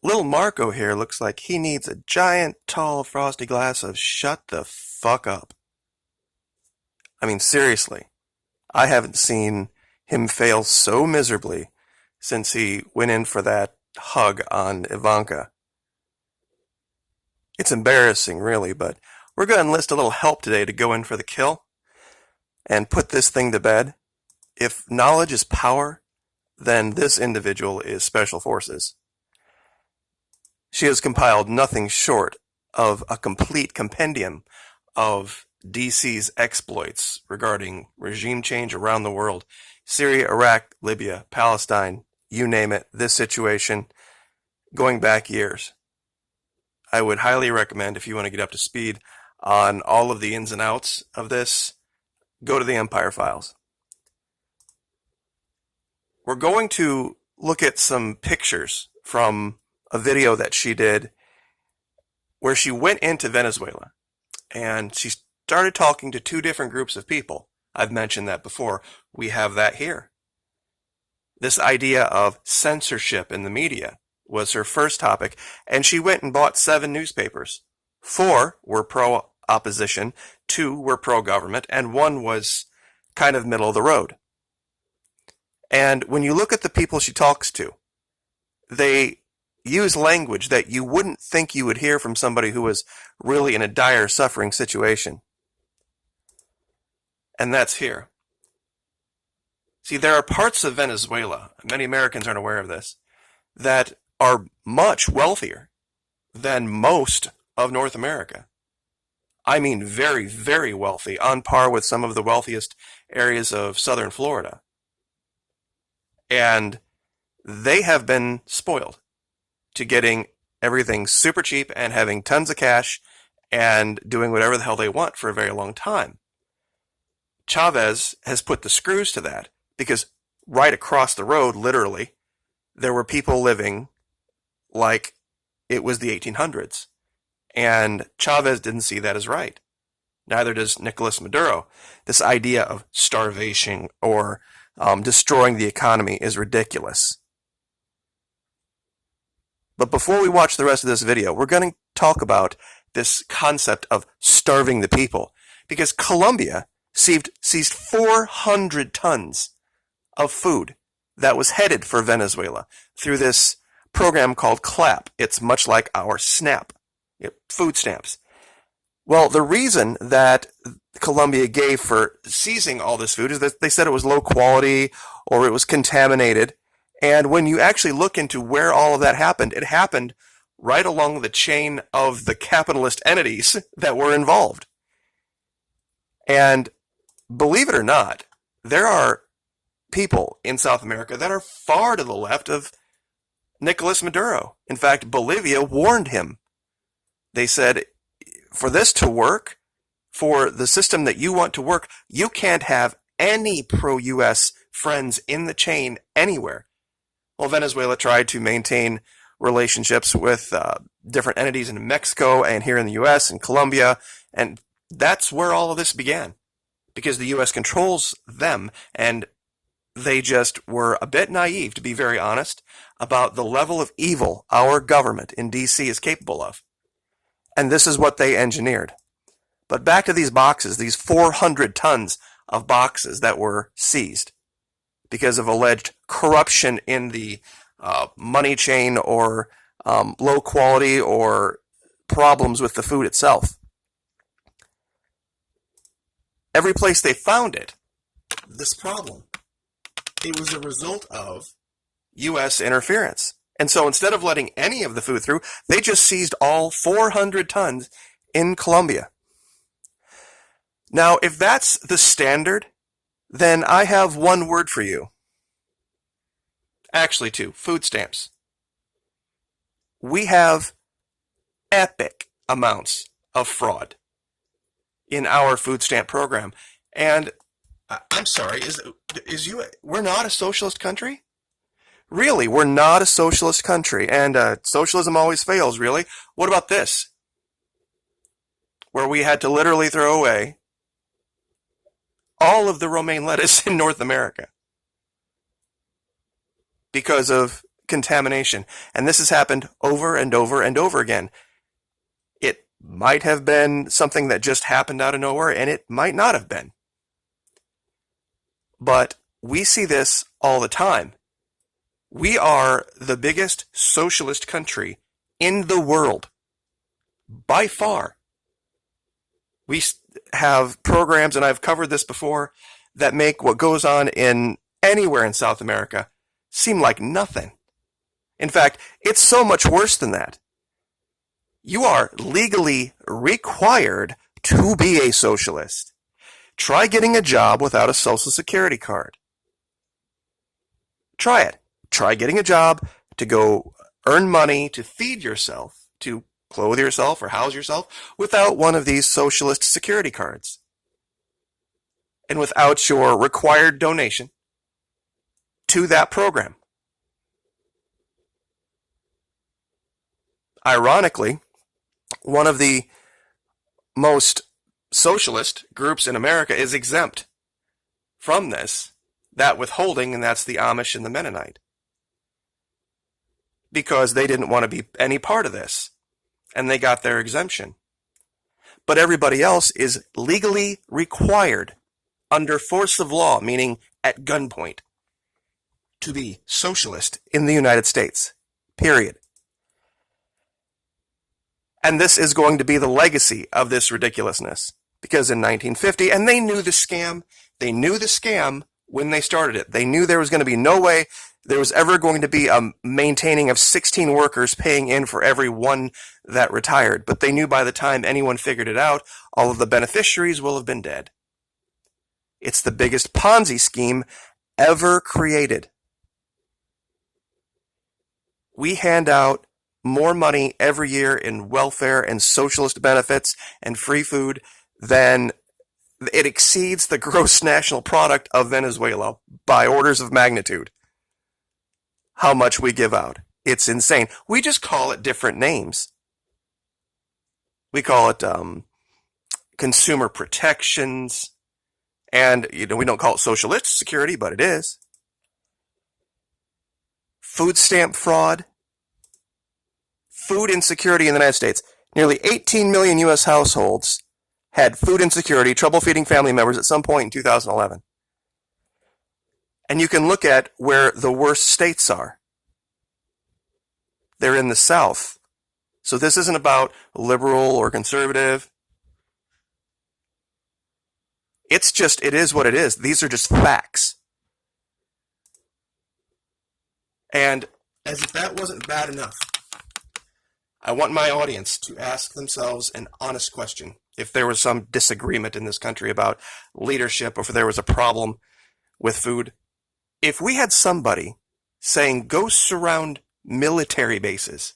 little Marco here looks like he needs a giant, tall, frosty glass of shut the fuck up. I mean, seriously, I haven't seen him fail so miserably since he went in for that hug on Ivanka. It's embarrassing, really, but we're going to enlist a little help today to go in for the kill and put this thing to bed. If knowledge is power, then this individual is Special Forces. She has compiled nothing short of a complete compendium of DC's exploits regarding regime change around the world. Syria, Iraq, Libya, Palestine, you name it, this situation, going back years. I would highly recommend, if you want to get up to speed on all of the ins and outs of this, go to the Empire Files. We're going to look at some pictures from a video that she did where she went into Venezuela and she started talking to two different groups of people. I've mentioned that before. We have that here. This idea of censorship in the media was her first topic, and she went and bought 7 newspapers. 4 were pro-opposition, 2 were pro-government, and 1 was kind of middle of the road. And when you look at the people she talks to, they use language that you wouldn't think you would hear from somebody who was really in a dire suffering situation. And that's here. See, there are parts of Venezuela, many Americans aren't aware of this, that are much wealthier than most of North America. I mean very, very wealthy, on par with some of the wealthiest areas of southern Florida. And they have been spoiled to getting everything super cheap and having tons of cash and doing whatever the hell they want for a very long time. Chavez has put the screws to that because right across the road, literally, there were people living like it was the 1800s. And Chavez didn't see that as right. Neither does Nicolas Maduro. This idea of starvation or destroying the economy is ridiculous. But before we watch the rest of this video, we're going to talk about this concept of starving the people. Because Colombia seized 400 tons of food that was headed for Venezuela through this program called CLAP. It's much like our SNAP, food stamps. Well, the reason that Colombia gave for seizing all this food is that they said it was low quality or it was contaminated. And when you actually look into where all of that happened, it happened right along the chain of the capitalist entities that were involved. And believe it or not, there are people in South America that are far to the left of Nicolas Maduro. In fact, Bolivia warned him. They said, for this to work, for the system that you want to work, you can't have any pro-U.S. friends in the chain anywhere. Well, Venezuela tried to maintain relationships with different entities in Mexico and here in the U.S. and Colombia, and that's where all of this began, because the U.S. controls them, and they just were a bit naive, to be very honest, about the level of evil our government in D.C. is capable of. And this is what they engineered. But back to these boxes, these 400 tons of boxes that were seized because of alleged corruption in the money chain or low quality or problems with the food itself. Every place they found it, this problem, it was a result of U.S. interference. And so instead of letting any of the food through, they just seized all 400 tons in Colombia. Now, if that's the standard, then I have one word for you. Actually, 2. Food stamps. We have epic amounts of fraud in our food stamp program. And I'm sorry, we're not a socialist country? Really, we're not a socialist country, and socialism always fails, really. What about this? Where we had to literally throw away all of the romaine lettuce in North America because of contamination. And this has happened over and over and over again. It might have been something that just happened out of nowhere, and it might not have been. But we see this all the time. We are the biggest socialist country in the world, by far. We have programs, and I've covered this before, that make what goes on in anywhere in South America seem like nothing. In fact, it's so much worse than that. You are legally required to be a socialist. Try getting a job without a Social Security card. Try it. Try getting a job to go earn money to feed yourself, to clothe yourself or house yourself without one of these socialist security cards. And without your required donation to that program. Ironically, one of the most socialist groups in America is exempt from that withholding, and that's the Amish and the Mennonite. Because they didn't want to be any part of this, and they got their exemption. But everybody else is legally required, under force of law, meaning at gunpoint, to be socialist in the United States. Period. And this is going to be the legacy of this ridiculousness. Because in 1950, and they knew the scam when they started it. They knew there was going to be no way there was ever going to be a maintaining of 16 workers paying in for every one that retired. But they knew by the time anyone figured it out, all of the beneficiaries will have been dead. It's the biggest Ponzi scheme ever created. We hand out more money every year in welfare and socialist benefits and free food than it exceeds the gross national product of Venezuela by orders of magnitude. How much we give out. It's insane. We just call it different names. We call it consumer protections, and we don't call it socialist security, but it is. Food stamp fraud. Food insecurity in the United States. Nearly 18 million U.S. households had food insecurity, trouble feeding family members at some point in 2011. And you can look at where the worst states are. They're in the South. So this isn't about liberal or conservative. It is what it is. These are just facts. And as if that wasn't bad enough, I want my audience to ask themselves an honest question. If there was some disagreement in this country about leadership, or if there was a problem with food, if we had somebody saying, go surround military bases,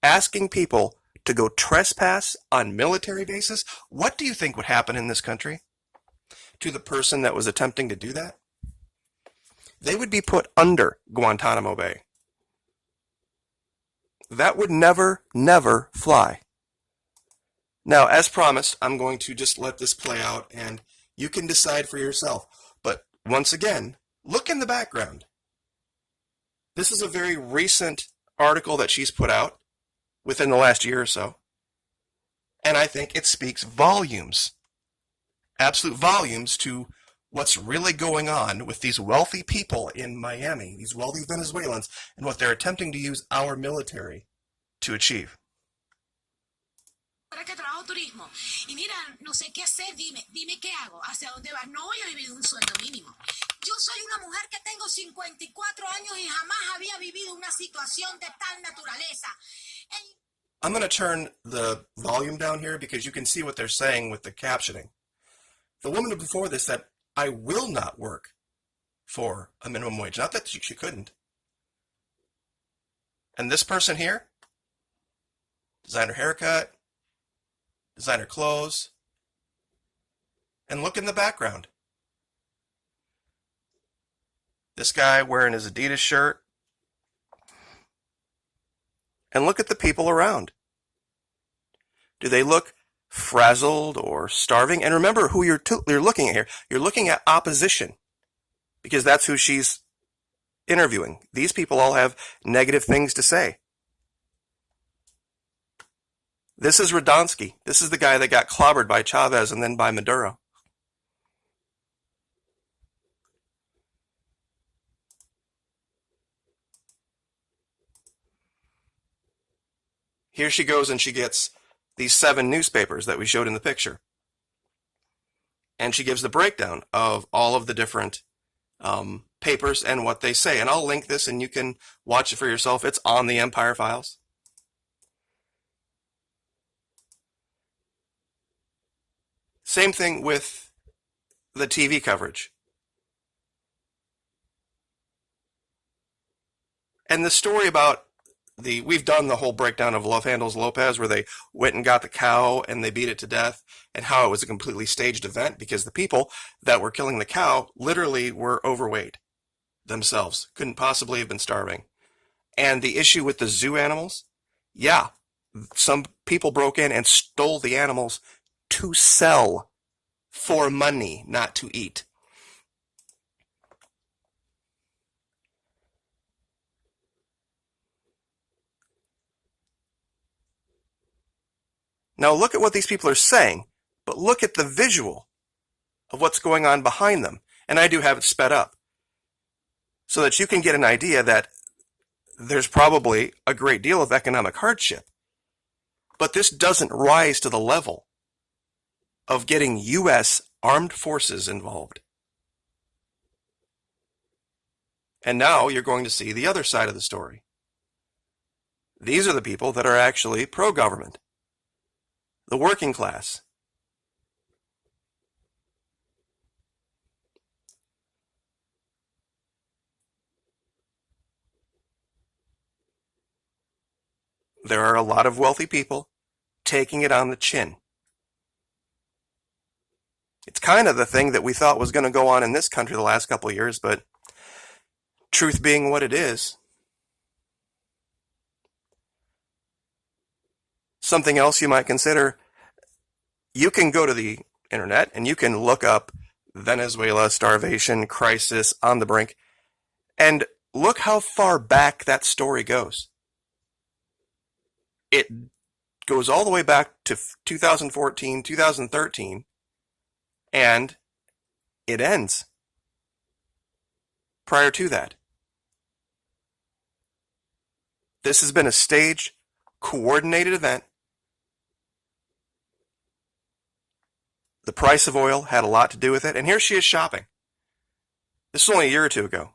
asking people to go trespass on military bases, what do you think would happen in this country to the person that was attempting to do that? They would be put under Guantanamo Bay. That would never, never fly. Now, as promised, I'm going to just let this play out, and you can decide for yourself. But once again, look in the background. This is a very recent article that she's put out within the last year or so. And I think it speaks volumes, absolute volumes, to what's really going on with these wealthy people in Miami, these wealthy Venezuelans, and what they're attempting to use our military to achieve. ¿Para qué trabajo turismo? Y mira, no sé qué hacer, dime qué hago, hacia dónde vas. No voy a vivir un sueldo mínimo. Yo soy una mujer que tengo 54 años y jamás había vivido una situación de tal naturaleza. I'm going to turn the volume down here because you can see what they're saying with the captioning. The woman before this said, I will not work for a minimum wage. Not that she couldn't. And this person here, designer haircut, designer clothes, and look in the background. This guy wearing his Adidas shirt. And look at the people around. Do they look frazzled or starving? And remember who you're looking at here. You're looking at opposition, because that's who she's interviewing. These people all have negative things to say. This is Radonsky. This is the guy that got clobbered by Chavez and then by Maduro. Here she goes and she gets these 7 newspapers that we showed in the picture. And she gives the breakdown of all of the different papers and what they say. And I'll link this and you can watch it for yourself. It's on the Empire Files. Same thing with the TV coverage. And the story about we've done the whole breakdown of Love Handles Lopez, where they went and got the cow and they beat it to death, and how it was a completely staged event because the people that were killing the cow literally were overweight themselves, couldn't possibly have been starving. And the issue with the zoo animals, yeah, some people broke in and stole the animals to sell for money, not to eat. Now look at what these people are saying, but look at the visual of what's going on behind them. And I do have it sped up so that you can get an idea that there's probably a great deal of economic hardship. But this doesn't rise to the level of getting U.S. armed forces involved. And now you're going to see the other side of the story. These are the people that are actually pro-government. The working class. There are a lot of wealthy people taking it on the chin. It's kind of the thing that we thought was going to go on in this country the last couple of years, but truth being what it is. Something else you might consider, you can go to the internet and you can look up Venezuela starvation crisis on the brink and look how far back that story goes. It goes all the way back to 2014, 2013, and it ends prior to that. This has been a staged, coordinated event. The price of oil had a lot to do with it, and here she is shopping. This was only a year or two ago.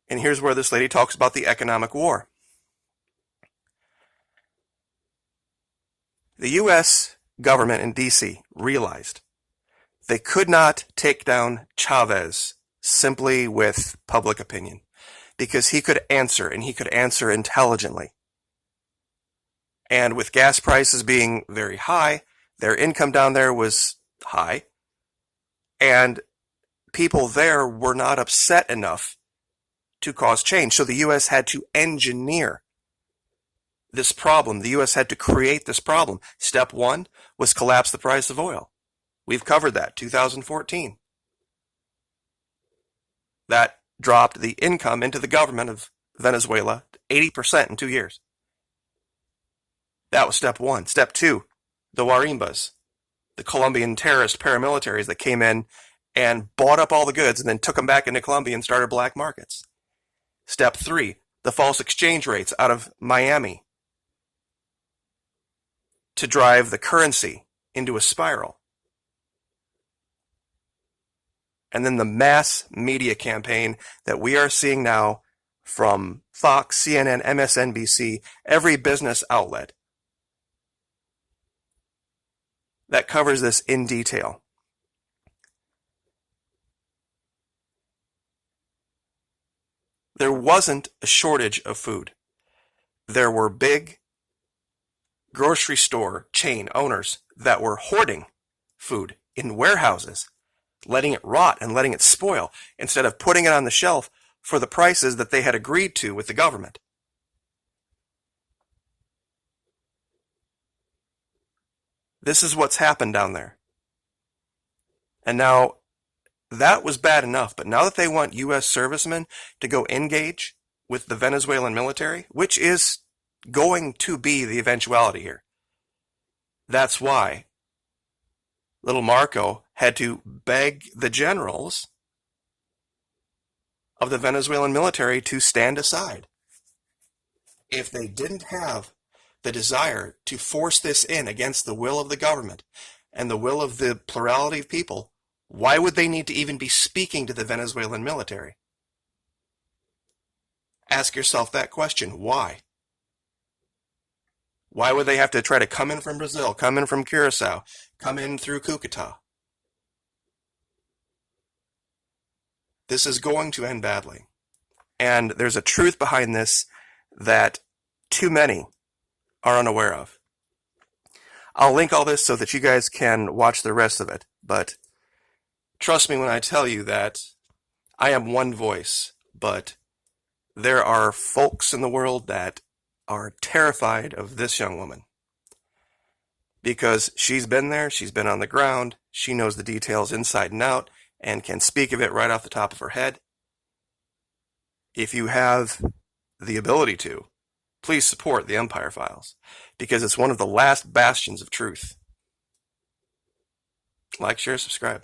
And here's where this lady talks about the economic war. The U.S. government in D.C. realized they could not take down Chavez simply with public opinion, because he could answer, and he could answer intelligently. And with gas prices being very high, their income down there was high, and people there were not upset enough to cause change. So the U.S. had to engineer this problem. The U.S. had to create this problem. Step 1 was collapse the price of oil. We've covered that, 2014. That dropped the income into the government of Venezuela 80% in 2 years. That was step 1. Step 2, the Warimbas, the Colombian terrorist paramilitaries that came in and bought up all the goods and then took them back into Colombia and started black markets. Step 3, the false exchange rates out of Miami to drive the currency into a spiral. And then the mass media campaign that we are seeing now from Fox, CNN, MSNBC, every business outlet that covers this in detail. There wasn't a shortage of food. There were big grocery store chain owners that were hoarding food in warehouses, letting it rot and letting it spoil instead of putting it on the shelf for the prices that they had agreed to with the government. This is what's happened down there. And now, that was bad enough, but now that they want U.S. servicemen to go engage with the Venezuelan military, which is going to be the eventuality here, that's why little Marco had to beg the generals of the Venezuelan military to stand aside. If they didn't have the desire to force this in against the will of the government and the will of the plurality of people, why would they need to even be speaking to the Venezuelan military? Ask yourself that question. Why? Why would they have to try to come in from Brazil, come in from Curacao, come in through Cucuta? This is going to end badly. And there's a truth behind this that too many are unaware of. I'll link all this so that you guys can watch the rest of it, but trust me when I tell you that I am one voice, but there are folks in the world that are terrified of this young woman. Because she's been there, she's been on the ground, she knows the details inside and out, and can speak of it right off the top of her head. If you have the ability to, please support the Empire Files, because it's one of the last bastions of truth. Like, share, subscribe.